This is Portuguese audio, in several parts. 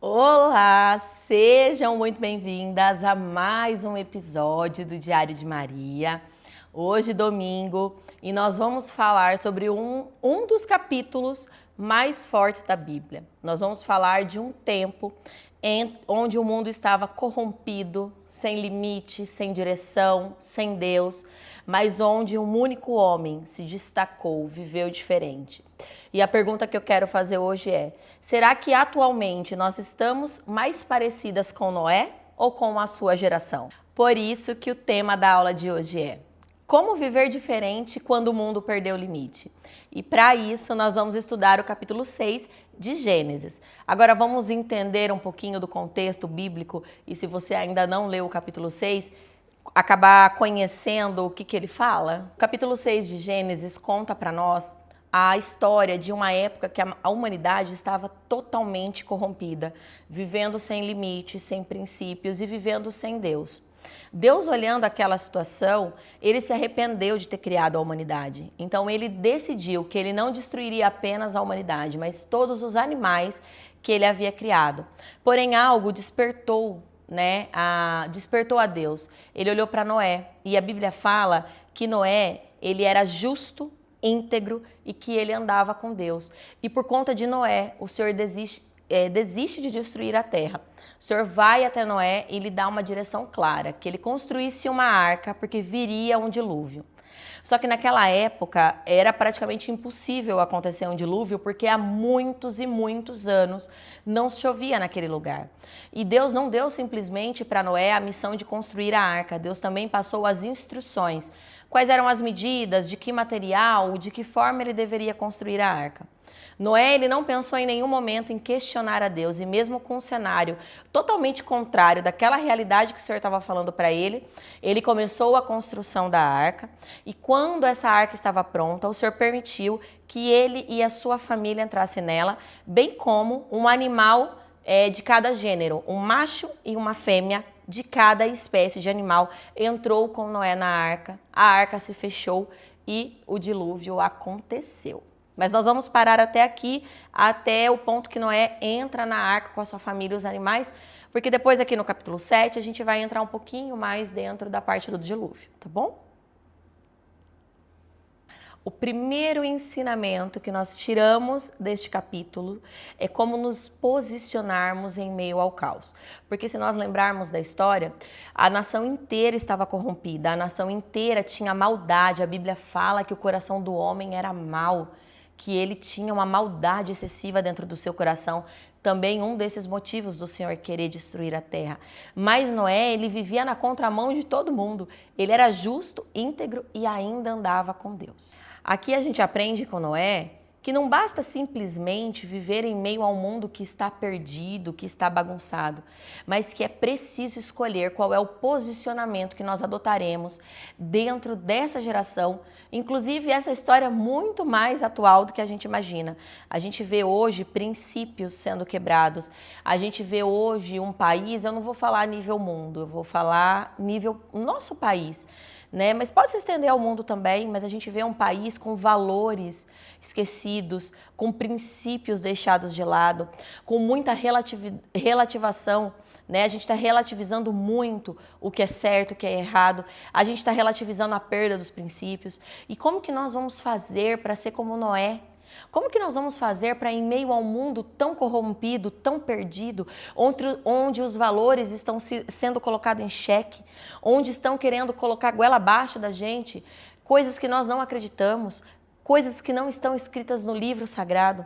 Olá, sejam muito bem-vindas a mais um episódio do Diário de Maria. Hoje, domingo, e nós vamos falar sobre um dos capítulos mais fortes da Bíblia. Nós vamos falar de um tempo onde o mundo estava corrompido, sem limite, sem direção, sem Deus, mas onde um único homem se destacou, viveu diferente. E a pergunta que eu quero fazer hoje é: será que atualmente nós estamos mais parecidas com Noé ou com a sua geração? Por isso que o tema da aula de hoje é: como viver diferente quando o mundo perdeu o limite? E para isso nós vamos estudar o capítulo 6 de Gênesis. Agora vamos entender um pouquinho do contexto bíblico e, se você ainda não leu o capítulo 6, acabar conhecendo o que ele fala. O capítulo 6 de Gênesis conta para nós a história de uma época que a humanidade estava totalmente corrompida, vivendo sem limites, sem princípios e vivendo sem Deus. Deus, olhando aquela situação, ele se arrependeu de ter criado a humanidade. Então ele decidiu que ele não destruiria apenas a humanidade, mas todos os animais que ele havia criado. Porém, algo despertou a Deus. Ele olhou para Noé e a Bíblia fala que Noé, ele era justo, íntegro e que ele andava com Deus. E por conta de Noé, o Senhor desiste de destruir a terra. O Senhor vai até Noé e lhe dá uma direção clara, que ele construísse uma arca porque viria um dilúvio. Só que naquela época era praticamente impossível acontecer um dilúvio porque há muitos e muitos anos não chovia naquele lugar. E Deus não deu simplesmente para Noé a missão de construir a arca, Deus também passou as instruções. Quais eram as medidas, de que material, de que forma ele deveria construir a arca. Noé, ele não pensou em nenhum momento em questionar a Deus, e mesmo com um cenário totalmente contrário daquela realidade que o Senhor estava falando para ele, ele começou a construção da arca, e quando essa arca estava pronta, o Senhor permitiu que ele e a sua família entrassem nela, bem como um animal de cada gênero, um macho e uma fêmea de cada espécie de animal entrou com Noé na arca, a arca se fechou e o dilúvio aconteceu. Mas nós vamos parar até aqui, até o ponto que Noé entra na arca com a sua família e os animais, porque depois aqui no capítulo 7 a gente vai entrar um pouquinho mais dentro da parte do dilúvio, tá bom? O primeiro ensinamento que nós tiramos deste capítulo é como nos posicionarmos em meio ao caos. Porque se nós lembrarmos da história, a nação inteira estava corrompida, a nação inteira tinha maldade. A Bíblia fala que o coração do homem era mau, que ele tinha uma maldade excessiva dentro do seu coração. Também um desses motivos do Senhor querer destruir a terra. Mas Noé, ele vivia na contramão de todo mundo. Ele era justo, íntegro e ainda andava com Deus. Aqui a gente aprende com Noé que não basta simplesmente viver em meio a um mundo que está perdido, que está bagunçado, mas que é preciso escolher qual é o posicionamento que nós adotaremos dentro dessa geração. Inclusive, essa história é muito mais atual do que a gente imagina. A gente vê hoje princípios sendo quebrados, a gente vê hoje um país, eu não vou falar nível mundo, eu vou falar nível nosso país, mas pode se estender ao mundo também, mas a gente vê um país com valores esquecidos, com princípios deixados de lado, com muita relativação. A gente está relativizando muito o que é certo, o que é errado, a gente está relativizando a perda dos princípios. E como que nós vamos fazer para ser como Noé? Como que nós vamos fazer para, em meio a um mundo tão corrompido, tão perdido, onde os valores estão sendo colocados em xeque, onde estão querendo colocar a goela abaixo da gente, coisas que nós não acreditamos, coisas que não estão escritas no livro sagrado?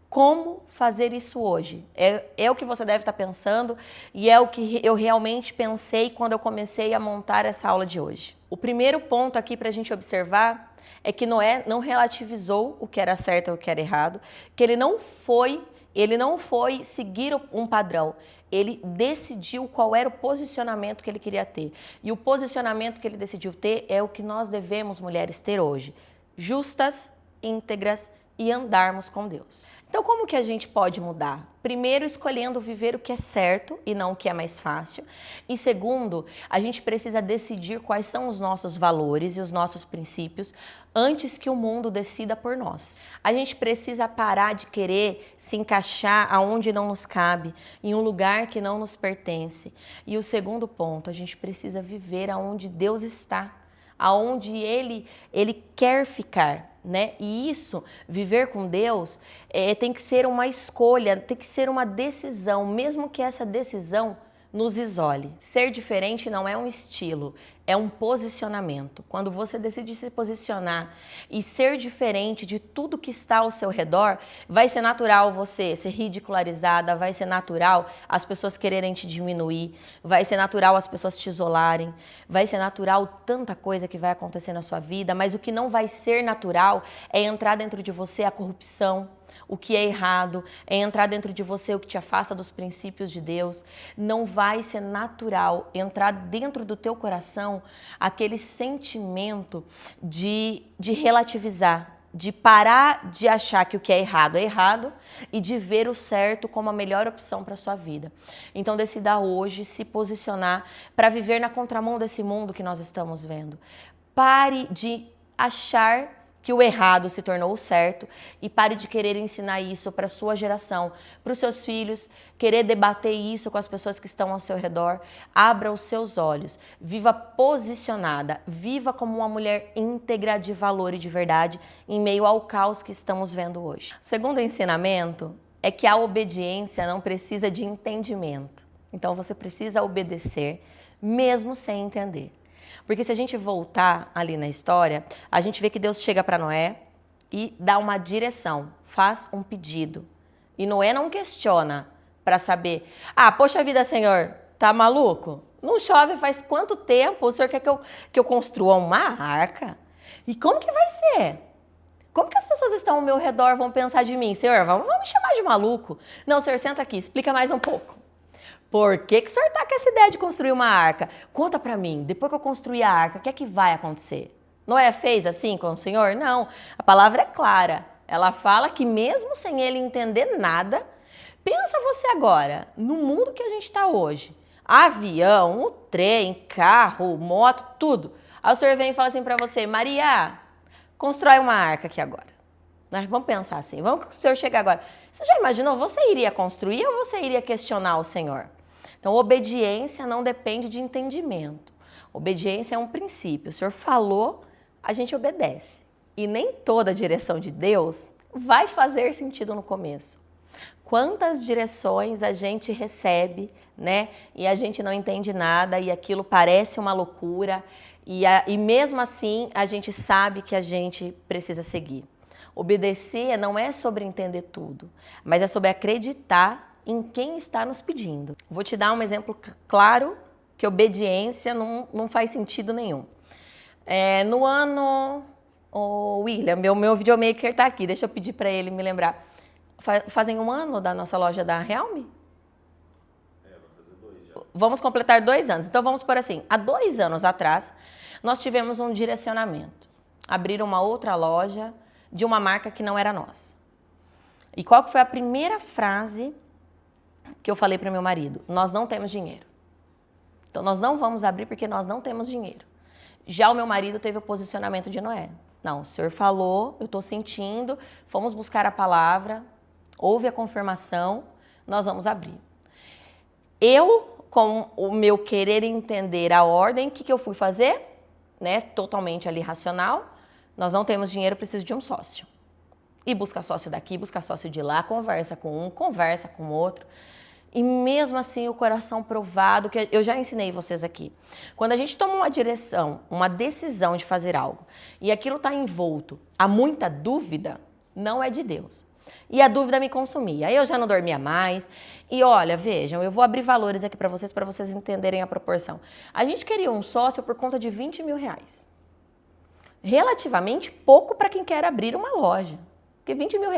Como fazer isso hoje? É o que você deve estar pensando e é o que eu realmente pensei quando eu comecei a montar essa aula de hoje. O primeiro ponto aqui para a gente observar é que Noé não relativizou o que era certo ou o que era errado, que ele não foi seguir um padrão, ele decidiu qual era o posicionamento que ele queria ter. E o posicionamento que ele decidiu ter é o que nós devemos, mulheres, ter hoje. Justas, íntegras e andarmos com Deus. Então, como que a gente pode mudar? Primeiro, escolhendo viver o que é certo e não o que é mais fácil. E segundo, a gente precisa decidir quais são os nossos valores e os nossos princípios antes que o mundo decida por nós. A gente precisa parar de querer se encaixar aonde não nos cabe, em um lugar que não nos pertence. E o segundo ponto, a gente precisa viver aonde Deus está, aonde Ele quer ficar. Né? E isso, viver com Deus, tem que ser uma escolha, tem que ser uma decisão, mesmo que essa decisão nos isole. Ser diferente não é um estilo, é um posicionamento. Quando você decide se posicionar e ser diferente de tudo que está ao seu redor, vai ser natural você ser ridicularizada, vai ser natural as pessoas quererem te diminuir, vai ser natural as pessoas te isolarem, vai ser natural tanta coisa que vai acontecer na sua vida, mas o que não vai ser natural é entrar dentro de você a corrupção, o que é errado, é entrar dentro de você o que te afasta dos princípios de Deus. Não vai ser natural entrar dentro do teu coração aquele sentimento de relativizar, de parar de achar que o que é errado e de ver o certo como a melhor opção para a sua vida. Então decida hoje se posicionar para viver na contramão desse mundo que nós estamos vendo. Pare de achar que o errado se tornou o certo e pare de querer ensinar isso para a sua geração, para os seus filhos, querer debater isso com as pessoas que estão ao seu redor. Abra os seus olhos, viva posicionada, viva como uma mulher íntegra de valor e de verdade em meio ao caos que estamos vendo hoje. O segundo ensinamento é que a obediência não precisa de entendimento. Então você precisa obedecer mesmo sem entender. Porque se a gente voltar ali na história, a gente vê que Deus chega para Noé e dá uma direção, faz um pedido. E Noé não questiona para saber, poxa vida, Senhor, tá maluco? Não chove faz quanto tempo? O Senhor quer que eu construa uma arca? E como que vai ser? Como que as pessoas que estão ao meu redor vão pensar de mim? Senhor, vamos me chamar de maluco? Não, Senhor, senta aqui, explica mais um pouco. Por que o senhor está com essa ideia de construir uma arca? Conta para mim, depois que eu construir a arca, o que é que vai acontecer? Noé fez assim com o Senhor? Não, a palavra é clara. Ela fala que mesmo sem ele entender nada, pensa você agora, no mundo que a gente está hoje. Avião, o trem, carro, moto, tudo. Aí o Senhor vem e fala assim para você, Maria, constrói uma arca aqui agora. Vamos pensar assim, vamos que o Senhor chegar agora. Você já imaginou, você iria construir ou você iria questionar o Senhor? Então, obediência não depende de entendimento. Obediência é um princípio. O Senhor falou, a gente obedece. E nem toda a direção de Deus vai fazer sentido no começo. Quantas direções a gente recebe, né? E a gente não entende nada e aquilo parece uma loucura. E mesmo assim, a gente sabe que a gente precisa seguir. Obedecer não é sobre entender tudo, mas é sobre acreditar em quem está nos pedindo. Vou te dar um exemplo claro que obediência não faz sentido nenhum. No ano... O William, meu videomaker está aqui, deixa eu pedir para ele me lembrar. Fazem um ano da nossa loja da Realme? Vai fazer 2 já. Vamos completar 2 anos. Então vamos por assim, há 2 anos atrás, nós tivemos um direcionamento. Abrir uma outra loja de uma marca que não era nossa. E qual que foi a primeira frase que eu falei para meu marido? Nós não temos dinheiro. Então nós não vamos abrir porque nós não temos dinheiro. Já o meu marido teve o posicionamento de Noé. Não, o Senhor falou, eu estou sentindo, fomos buscar a palavra, houve a confirmação, nós vamos abrir. Eu, com o meu querer entender a ordem, o que eu fui fazer? Né? Totalmente ali racional. Nós não temos dinheiro, preciso de um sócio. E busca sócio daqui, busca sócio de lá, conversa com um, conversa com outro. E mesmo assim o coração provado, que eu já ensinei vocês aqui. Quando a gente toma uma direção, uma decisão de fazer algo, e aquilo está envolto a muita dúvida, não é de Deus. E a dúvida me consumia. Aí eu já não dormia mais. E olha, vejam, eu vou abrir valores aqui para vocês entenderem a proporção. A gente queria um sócio por conta de R$20 mil. Relativamente pouco para quem quer abrir uma loja. Porque R$20 mil,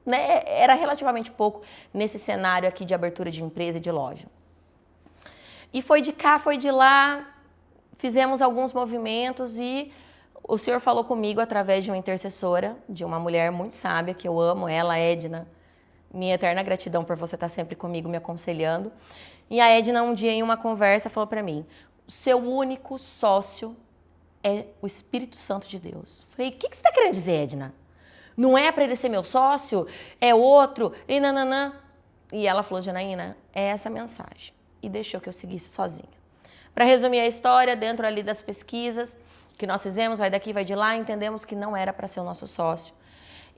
né, era relativamente pouco nesse cenário aqui de abertura de empresa e de loja. E foi de cá, foi de lá, fizemos alguns movimentos e o Senhor falou comigo através de uma intercessora, de uma mulher muito sábia, que eu amo, ela, Edna. Minha eterna gratidão por você estar sempre comigo, me aconselhando. E a Edna, um dia, em uma conversa, falou para mim, o seu único sócio é o Espírito Santo de Deus. Falei, o que você está querendo dizer, Edna? Não é para ele ser meu sócio? É outro? E nananã. E ela falou, Janaína, é essa a mensagem. E deixou que eu seguisse sozinha. Para resumir a história, dentro ali das pesquisas que nós fizemos, vai daqui, vai de lá, entendemos que não era para ser o nosso sócio.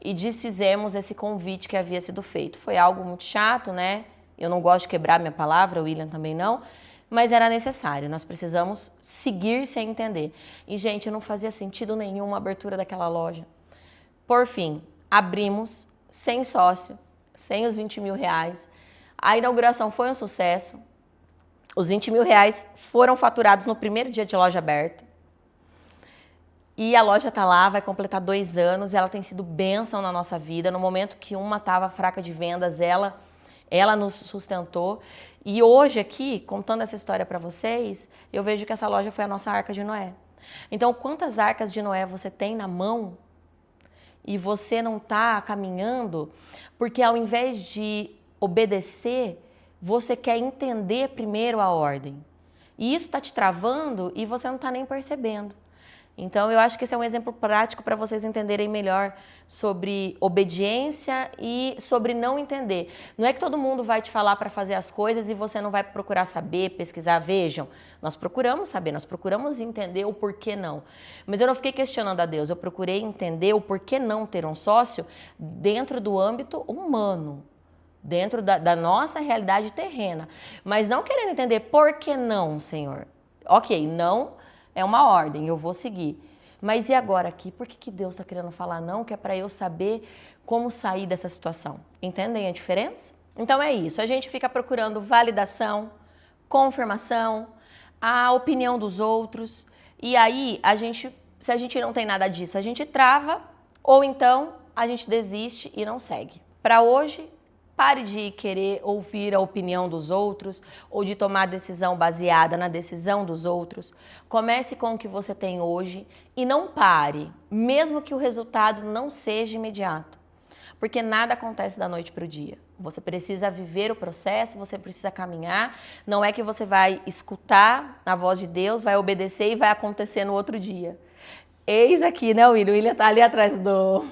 E desfizemos esse convite que havia sido feito. Foi algo muito chato, né? Eu não gosto de quebrar minha palavra, o William também não, mas era necessário, nós precisamos seguir sem entender. E, gente, não fazia sentido nenhum a abertura daquela loja. Por fim, abrimos, sem sócio, sem os 20 mil reais. A inauguração foi um sucesso. Os 20 mil reais foram faturados no primeiro dia de loja aberta. E a loja está lá, vai completar 2 anos, ela tem sido bênção na nossa vida. No momento que uma estava fraca de vendas, ela nos sustentou. E hoje aqui, contando essa história para vocês, eu vejo que essa loja foi a nossa Arca de Noé. Então, quantas arcas de Noé você tem na mão e você não está caminhando? Porque ao invés de obedecer, você quer entender primeiro a ordem. E isso está te travando e você não está nem percebendo. Então, eu acho que esse é um exemplo prático para vocês entenderem melhor sobre obediência e sobre não entender. Não é que todo mundo vai te falar para fazer as coisas e você não vai procurar saber, pesquisar. Vejam, nós procuramos saber, nós procuramos entender o porquê não. Mas eu não fiquei questionando a Deus, eu procurei entender o porquê não ter um sócio dentro do âmbito humano, dentro da nossa realidade terrena. Mas não querendo entender por que não, Senhor. Ok, não é uma ordem, eu vou seguir. Mas e agora aqui? Por que Deus está querendo falar não? Que é para eu saber como sair dessa situação. Entendem a diferença? Então é isso, a gente fica procurando validação, confirmação, a opinião dos outros. E aí, se a gente não tem nada disso, a gente trava ou então a gente desiste e não segue. Para hoje, pare de querer ouvir a opinião dos outros ou de tomar decisão baseada na decisão dos outros. Comece com o que você tem hoje e não pare, mesmo que o resultado não seja imediato. Porque nada acontece da noite para o dia. Você precisa viver o processo, você precisa caminhar. Não é que você vai escutar a voz de Deus, vai obedecer e vai acontecer no outro dia. Eis aqui, né, William? O William está ali atrás do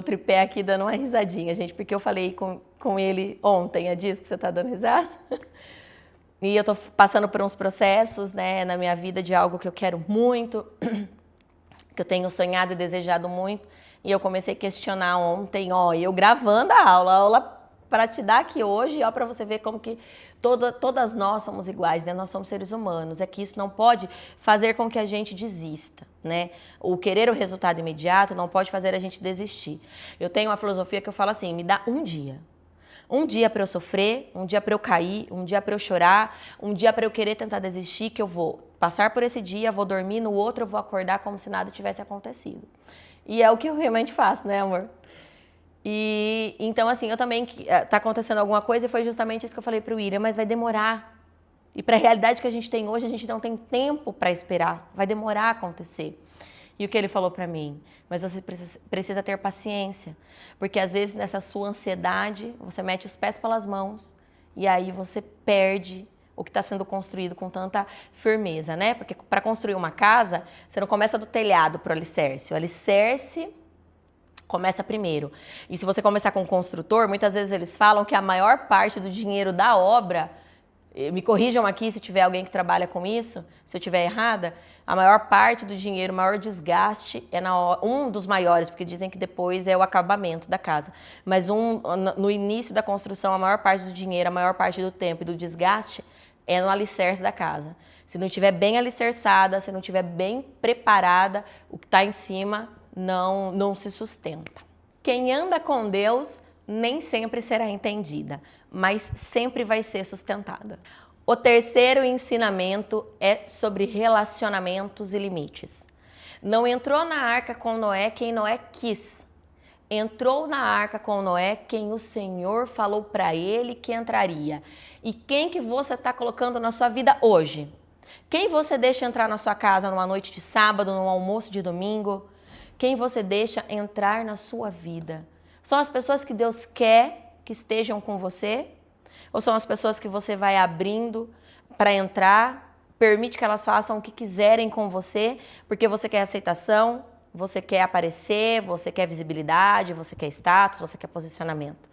tripé aqui dando uma risadinha, gente, porque eu falei com ele ontem, é disso que você tá dando risada? E eu tô passando por uns processos, né, na minha vida de algo que eu quero muito, que eu tenho sonhado e desejado muito, e eu comecei a questionar ontem, eu gravando a aula para te dar aqui hoje, para você ver como que todas nós somos iguais, né? Nós somos seres humanos. É que isso não pode fazer com que a gente desista, né? O querer o resultado imediato não pode fazer a gente desistir. Eu tenho uma filosofia que eu falo assim, me dá um dia. Um dia para eu sofrer, um dia para eu cair, um dia para eu chorar, um dia para eu querer tentar desistir, que eu vou passar por esse dia, vou dormir, no outro eu vou acordar como se nada tivesse acontecido. E é o que eu realmente faço, né, amor? E então, assim, eu também, tá acontecendo alguma coisa e foi justamente isso que eu falei pro William, mas vai demorar. E para a realidade que a gente tem hoje, a gente não tem tempo para esperar, vai demorar a acontecer. E o que ele falou para mim? Mas você precisa ter paciência, porque às vezes nessa sua ansiedade, você mete os pés pelas mãos e aí você perde o que está sendo construído com tanta firmeza, né? Porque para construir uma casa, você não começa do telhado para o alicerce. O alicerce começa primeiro. E se você começar com um construtor, muitas vezes eles falam que a maior parte do dinheiro da obra, me corrijam aqui se tiver alguém que trabalha com isso, se eu estiver errada, a maior parte do dinheiro, o maior desgaste é um dos maiores, porque dizem que depois é o acabamento da casa. Mas no início da construção, a maior parte do dinheiro, a maior parte do tempo e do desgaste é no alicerce da casa. Se não estiver bem alicerçada, se não estiver bem preparada, o que está em cima não se sustenta. Quem anda com Deus nem sempre será entendida, mas sempre vai ser sustentada. O terceiro ensinamento é sobre relacionamentos e limites. Não entrou na arca com Noé quem Noé quis. Entrou na arca com Noé quem o Senhor falou para ele que entraria. E quem que você está colocando na sua vida hoje? Quem você deixa entrar na sua casa numa noite de sábado, num almoço de domingo? Quem você deixa entrar na sua vida? São as pessoas que Deus quer que estejam com você? Ou são as pessoas que você vai abrindo para entrar, permite que elas façam o que quiserem com você, porque você quer aceitação, você quer aparecer, você quer visibilidade, você quer status, você quer posicionamento?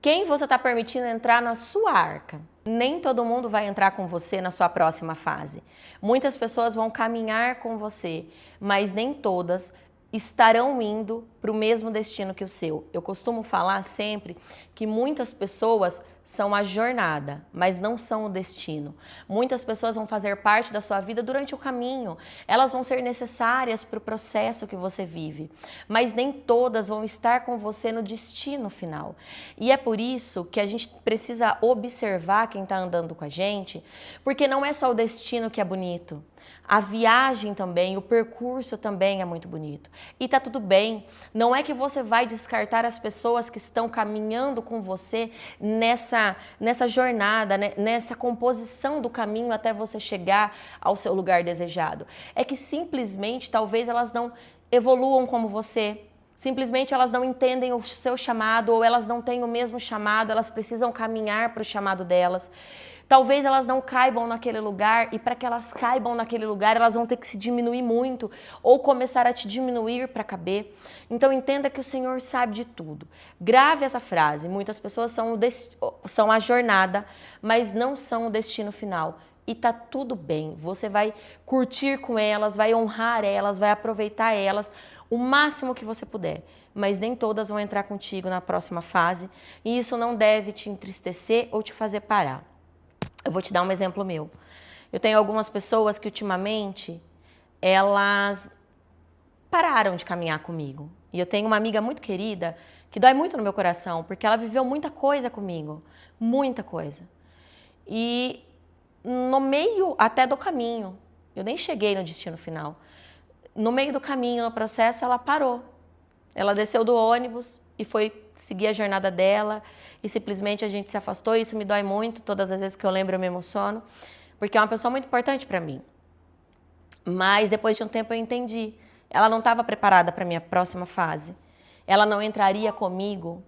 Quem você está permitindo entrar na sua arca? Nem todo mundo vai entrar com você na sua próxima fase. Muitas pessoas vão caminhar com você, mas nem todas estarão indo para o mesmo destino que o seu. Eu costumo falar sempre que muitas pessoas são a jornada, mas não são o destino. Muitas pessoas vão fazer parte da sua vida durante o caminho. Elas vão ser necessárias para o processo que você vive, mas nem todas vão estar com você no destino final. E é por isso que a gente precisa observar quem está andando com a gente, porque não é só o destino que é bonito. A viagem também, o percurso também é muito bonito. E tá tudo bem. Não é que você vai descartar as pessoas que estão caminhando com você nessa jornada, né? Nessa composição do caminho até você chegar ao seu lugar desejado. É que simplesmente talvez elas não evoluam como você. Simplesmente elas não entendem o seu chamado ou elas não têm o mesmo chamado, elas precisam caminhar para o chamado delas. Talvez elas não caibam naquele lugar e para que elas caibam naquele lugar, elas vão ter que se diminuir muito ou começar a te diminuir para caber. Então entenda que o Senhor sabe de tudo. Grave essa frase. Muitas pessoas são a jornada, mas não são o destino final. E tá tudo bem. Você vai curtir com elas, vai honrar elas, vai aproveitar elas o máximo que você puder. Mas nem todas vão entrar contigo na próxima fase. E isso não deve te entristecer ou te fazer parar. Eu vou te dar um exemplo meu. Eu tenho algumas pessoas que ultimamente elas pararam de caminhar comigo. E eu tenho uma amiga muito querida que dói muito no meu coração, porque ela viveu muita coisa comigo, muita coisa. E no meio até do caminho, eu nem cheguei no destino final. No meio do caminho, no processo, ela parou. Ela desceu do ônibus e foi seguir a jornada dela e simplesmente a gente se afastou. E isso me dói muito, todas as vezes que eu lembro eu me emociono, porque é uma pessoa muito importante para mim. Mas depois de um tempo eu entendi, ela não estava preparada para a minha próxima fase. Ela não entraria comigo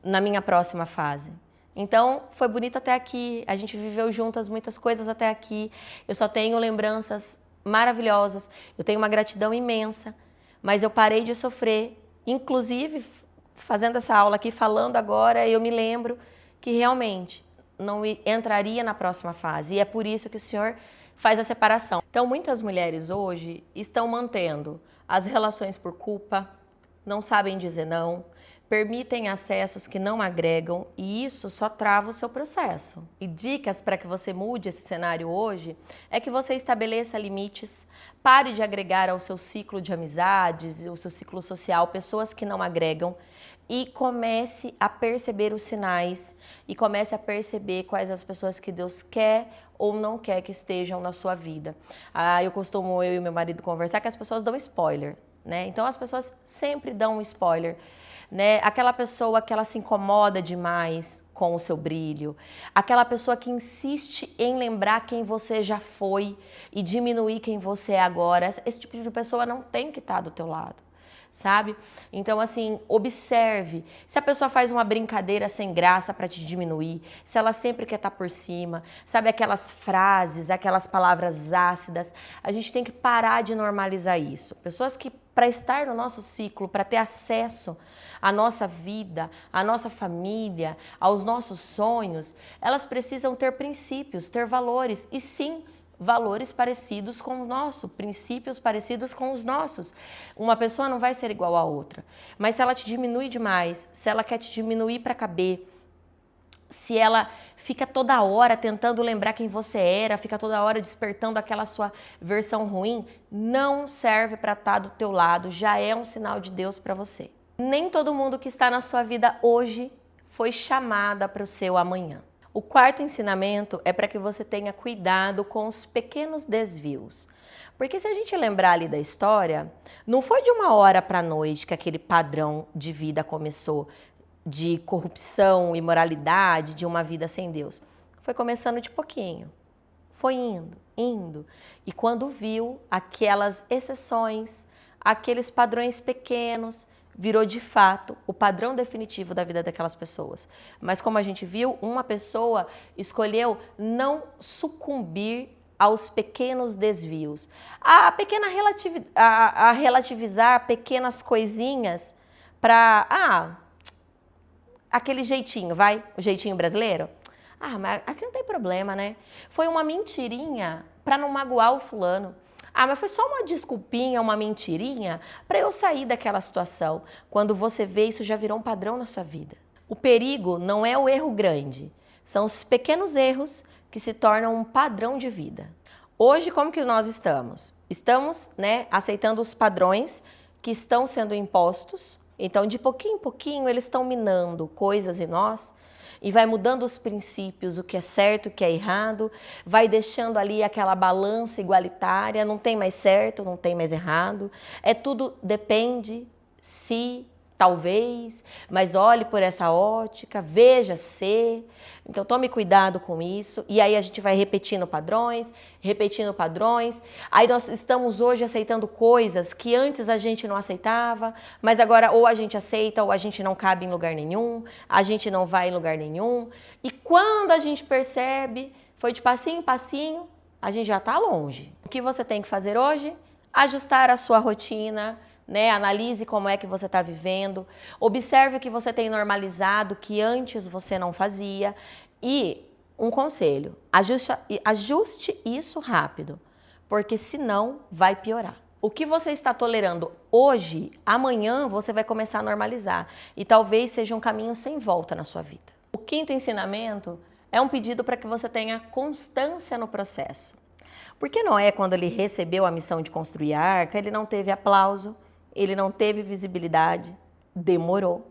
na minha próxima fase. Então foi bonito até aqui, a gente viveu juntas muitas coisas até aqui. Eu só tenho lembranças maravilhosas, eu tenho uma gratidão imensa, mas eu parei de sofrer, inclusive fazendo essa aula aqui, falando agora, eu me lembro que realmente não entraria na próxima fase. E é por isso que o Senhor faz a separação. Então, muitas mulheres hoje estão mantendo as relações por culpa, não sabem dizer não, permitem acessos que não agregam e isso só trava o seu processo. E dicas para que você mude esse cenário hoje é que você estabeleça limites, pare de agregar ao seu ciclo de amizades, ao seu ciclo social, pessoas que não agregam e comece a perceber os sinais e comece a perceber quais as pessoas que Deus quer ou não quer que estejam na sua vida. Eu e meu marido conversar que as pessoas dão spoiler, né? Então as pessoas sempre dão um spoiler. Né? Aquela pessoa que ela se incomoda demais com o seu brilho, aquela pessoa que insiste em lembrar quem você já foi e diminuir quem você é agora, esse tipo de pessoa não tem que estar do teu lado, sabe? Então, assim, observe. Se a pessoa faz uma brincadeira sem graça para te diminuir, se ela sempre quer estar por cima, sabe aquelas frases, aquelas palavras ácidas, a gente tem que parar de normalizar isso. Pessoas que, para estar no nosso ciclo, para ter acesso à nossa vida, à nossa família, aos nossos sonhos, elas precisam ter princípios, ter valores e sim, valores parecidos com o nosso, princípios parecidos com os nossos. Uma pessoa não vai ser igual à outra, mas se ela te diminui demais, se ela quer te diminuir para caber, se ela fica toda hora tentando lembrar quem você era, fica toda hora despertando aquela sua versão ruim, não serve para estar do teu lado, já é um sinal de Deus para você. Nem todo mundo que está na sua vida hoje foi chamada para o seu amanhã. O quarto ensinamento é para que você tenha cuidado com os pequenos desvios. Porque se a gente lembrar ali da história, não foi de uma hora para a noite que aquele padrão de vida começou, de corrupção, imoralidade, de uma vida sem Deus. Foi começando de pouquinho. Foi indo, indo. E quando viu aquelas exceções, aqueles padrões pequenos, virou de fato o padrão definitivo da vida daquelas pessoas. Mas como a gente viu, uma pessoa escolheu não sucumbir aos pequenos desvios, a relativizar pequenas coisinhas para, aquele jeitinho, o jeitinho brasileiro. Mas aqui não tem problema, né? Foi uma mentirinha para não magoar o fulano. Mas foi só uma desculpinha, uma mentirinha para eu sair daquela situação. Quando você vê, isso já virou um padrão na sua vida. O perigo não é o erro grande, são os pequenos erros que se tornam um padrão de vida. Hoje, como que nós estamos? Estamos, aceitando os padrões que estão sendo impostos. Então, de pouquinho em pouquinho, eles estão minando coisas em nós e vai mudando os princípios, o que é certo, o que é errado, vai deixando ali aquela balança igualitária, não tem mais certo, não tem mais errado, tudo depende, se, talvez, mas olhe por essa ótica, veja se. Então tome cuidado com isso. E aí a gente vai repetindo padrões. Aí nós estamos hoje aceitando coisas que antes a gente não aceitava, mas agora ou a gente aceita ou a gente não cabe em lugar nenhum, a gente não vai em lugar nenhum. E quando a gente percebe, foi de passinho em passinho, a gente já está longe. O que você tem que fazer hoje? Ajustar a sua rotina, analise como é que você está vivendo, observe o que você tem normalizado que antes você não fazia e um conselho, ajuste isso rápido, porque senão vai piorar. O que você está tolerando hoje, amanhã você vai começar a normalizar e talvez seja um caminho sem volta na sua vida. O quinto ensinamento é um pedido para que você tenha constância no processo. Porque Noé, quando ele recebeu a missão de construir a arca, ele não teve aplauso, ele não teve visibilidade, demorou.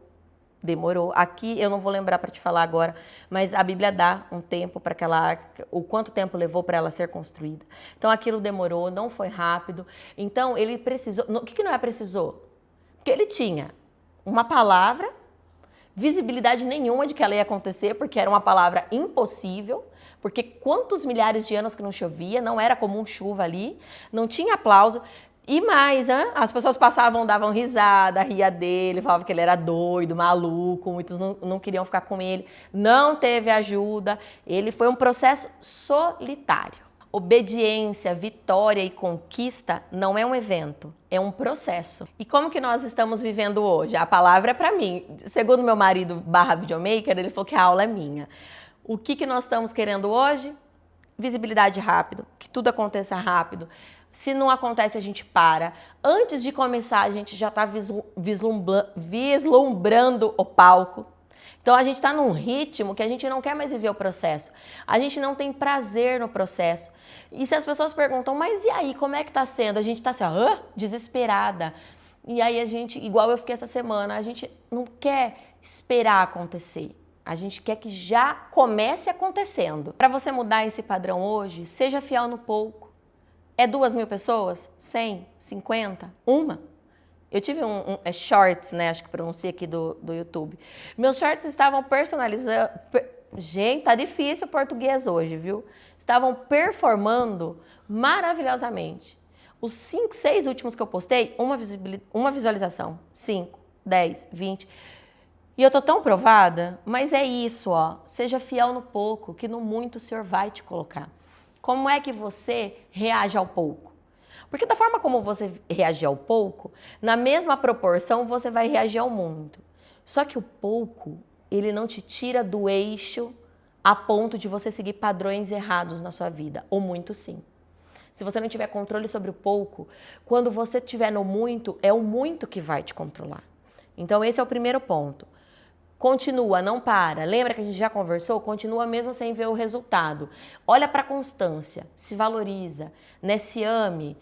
Aqui eu não vou lembrar para te falar agora, mas a Bíblia dá um tempo para aquela arca, o quanto tempo levou para ela ser construída. Então aquilo demorou, não foi rápido. Então ele precisou, o que Noé precisou? Porque ele tinha uma palavra, visibilidade nenhuma de que ela ia acontecer, porque era uma palavra impossível, porque quantos milhares de anos que não chovia, não era comum chuva ali, não tinha aplauso. E mais, as pessoas passavam, davam risada, ria dele, falavam que ele era doido, maluco, muitos não queriam ficar com ele, não teve ajuda, ele foi um processo solitário. Obediência, vitória e conquista não é um evento, é um processo. E como que nós estamos vivendo hoje? A palavra é para mim. Segundo meu marido /videomaker, ele falou que a aula é minha. O que nós estamos querendo hoje? Visibilidade rápido, que tudo aconteça rápido. Se não acontece, a gente para. Antes de começar, a gente já está vislumbrando o palco. Então, a gente está num ritmo que a gente não quer mais viver o processo. A gente não tem prazer no processo. E se as pessoas perguntam, mas e aí, como é que está sendo? A gente está assim, desesperada. E aí a gente, igual eu fiquei essa semana, a gente não quer esperar acontecer. A gente quer que já comece acontecendo. Para você mudar esse padrão hoje, seja fiel no pouco. É 2.000 pessoas? 100? 50? Uma? Eu tive shorts, acho que pronuncia aqui do YouTube. Meus shorts estavam personalizando... Gente, tá difícil o português hoje, viu? Estavam performando maravilhosamente. Os 5, 6 últimos que eu postei, uma visualização. 5, 10, 20... E eu tô tão provada, mas é isso, seja fiel no pouco, que no muito o Senhor vai te colocar. Como é que você reage ao pouco? Porque da forma como você reagir ao pouco, na mesma proporção você vai reagir ao muito. Só que o pouco, ele não te tira do eixo a ponto de você seguir padrões errados na sua vida, ou muito sim. Se você não tiver controle sobre o pouco, quando você estiver no muito, é o muito que vai te controlar. Então esse é o primeiro ponto. Continua, não para. Lembra que a gente já conversou? Continua mesmo sem ver o resultado. Olha para a constância, se valoriza, se ame,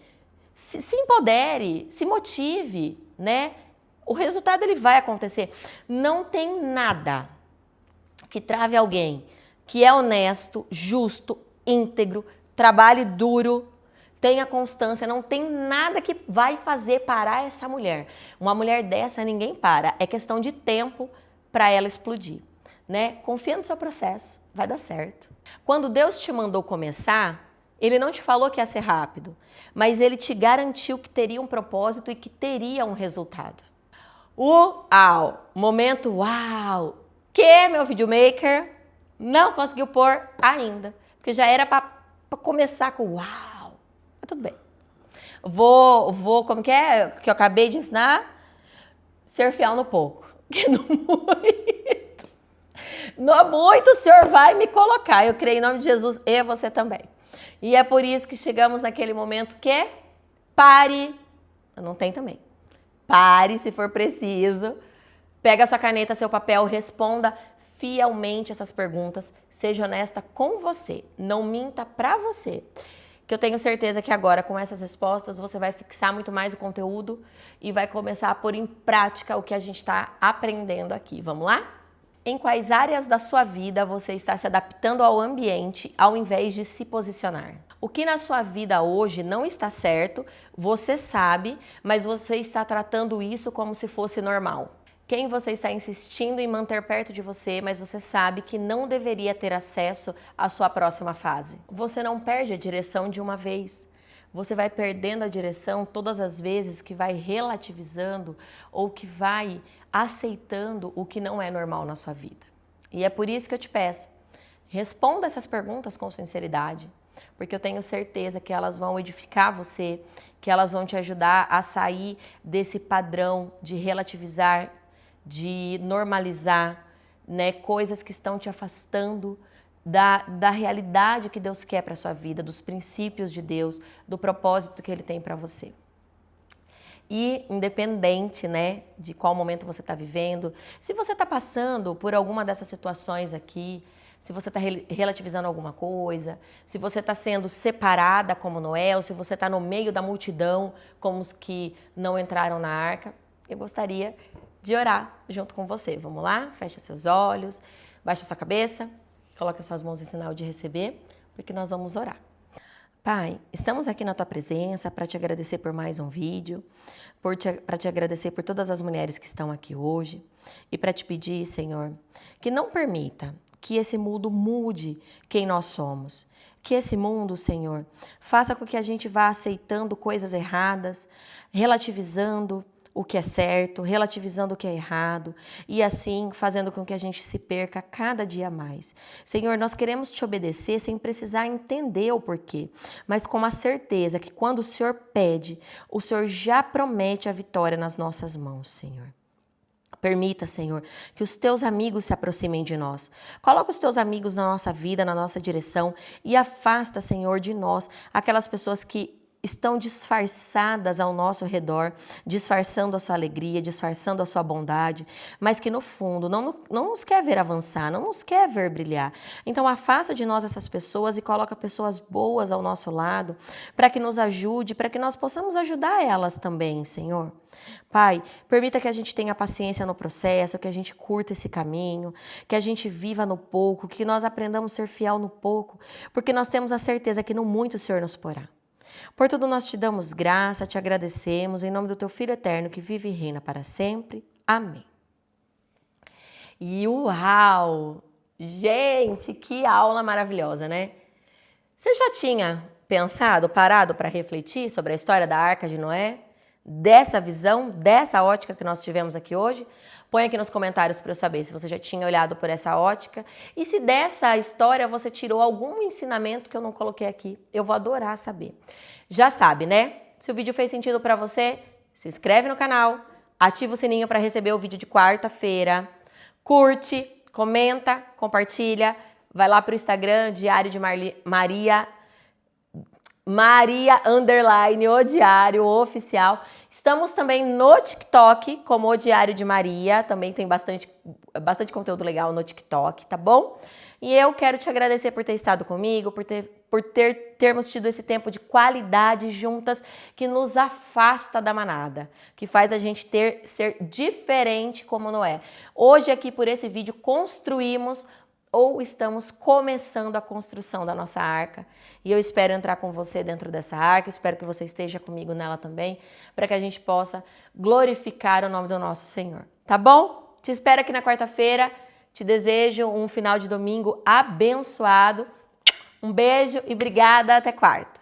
se empodere, se motive, O resultado ele vai acontecer. Não tem nada que trave alguém que é honesto, justo, íntegro, trabalhe duro, tenha constância, não tem nada que vai fazer parar essa mulher. Uma mulher dessa ninguém para, é questão de tempo para ela explodir, Confia no seu processo, vai dar certo. Quando Deus te mandou começar, Ele não te falou que ia ser rápido, mas ele te garantiu que teria um propósito e que teria um resultado. Uau! Momento uau! Que meu videomaker não conseguiu pôr ainda, porque já era para começar com uau. Mas tudo bem. Como que é que eu acabei de ensinar? Ser fiel no pouco. Que no muito o Senhor vai me colocar. Eu creio em nome de Jesus e você também. E é por isso que chegamos naquele momento que pare. Não tem também. Pare se for preciso. Pega sua caneta, seu papel, responda fielmente essas perguntas. Seja honesta com você. Não minta pra você. Que eu tenho certeza que agora, com essas respostas, você vai fixar muito mais o conteúdo e vai começar a pôr em prática o que a gente está aprendendo aqui. Vamos lá? Em quais áreas da sua vida você está se adaptando ao ambiente ao invés de se posicionar? O que na sua vida hoje não está certo, você sabe, mas você está tratando isso como se fosse normal. Quem você está insistindo em manter perto de você, mas você sabe que não deveria ter acesso à sua próxima fase. Você não perde a direção de uma vez. Você vai perdendo a direção todas as vezes que vai relativizando ou que vai aceitando o que não é normal na sua vida. E é por isso que eu te peço, responda essas perguntas com sinceridade, porque eu tenho certeza que elas vão edificar você, que elas vão te ajudar a sair desse padrão de relativizar, de normalizar, né, coisas que estão te afastando da realidade que Deus quer para a sua vida, dos princípios de Deus, do propósito que Ele tem para você. E independente, né, de qual momento você está vivendo, se você está passando por alguma dessas situações aqui, se você está relativizando alguma coisa, se você está sendo separada como Noé, ou se você está no meio da multidão como os que não entraram na arca, eu gostaria de orar junto com você. Vamos lá? Fecha seus olhos, baixa sua cabeça, coloca suas mãos em sinal de receber, porque nós vamos orar. Pai, estamos aqui na Tua presença para te agradecer por mais um vídeo, para te agradecer por todas as mulheres que estão aqui hoje e para te pedir, Senhor, que não permita que esse mundo mude quem nós somos. Que esse mundo, Senhor, faça com que a gente vá aceitando coisas erradas, relativizando o que é certo, relativizando o que é errado e assim fazendo com que a gente se perca cada dia mais. Senhor, nós queremos te obedecer sem precisar entender o porquê, mas com a certeza que quando o Senhor pede, o Senhor já promete a vitória nas nossas mãos, Senhor. Permita, Senhor, que os teus amigos se aproximem de nós. Coloca os teus amigos na nossa vida, na nossa direção e afasta, Senhor, de nós aquelas pessoas que estão disfarçadas ao nosso redor, disfarçando a sua alegria, disfarçando a sua bondade, mas que no fundo não nos quer ver avançar, não nos quer ver brilhar. Então afasta de nós essas pessoas e coloca pessoas boas ao nosso lado, para que nos ajude, para que nós possamos ajudar elas também, Senhor. Pai, permita que a gente tenha paciência no processo, que a gente curta esse caminho, que a gente viva no pouco, que nós aprendamos a ser fiel no pouco, porque nós temos a certeza que no muito o Senhor nos porá. Por tudo nós te damos graça, te agradecemos, em nome do teu Filho eterno que vive e reina para sempre. Amém. E uau! Gente, que aula maravilhosa, né? Você já tinha pensado, parado para refletir sobre a história da Arca de Noé? Dessa visão, dessa ótica que nós tivemos aqui hoje? Põe aqui nos comentários para eu saber se você já tinha olhado por essa ótica e se dessa história você tirou algum ensinamento que eu não coloquei aqui. Eu vou adorar saber. Já sabe, né? Se o vídeo fez sentido para você, se inscreve no canal, ativa o sininho para receber o vídeo de quarta-feira, curte, comenta, compartilha, vai lá para o Instagram, Diário de Maria _ o Diário Oficial. Estamos também no TikTok, como o Diário de Maria. Também tem bastante conteúdo legal no TikTok, tá bom? E eu quero te agradecer por ter estado comigo, por termos tido esse tempo de qualidade juntas, que nos afasta da manada, que faz a gente ser diferente como Noé. Hoje aqui, por esse vídeo, construímos ou estamos começando a construção da nossa arca. E eu espero entrar com você dentro dessa arca, espero que você esteja comigo nela também, para que a gente possa glorificar o nome do nosso Senhor. Tá bom? Te espero aqui na quarta-feira, te desejo um final de domingo abençoado. Um beijo e obrigada, até quarta.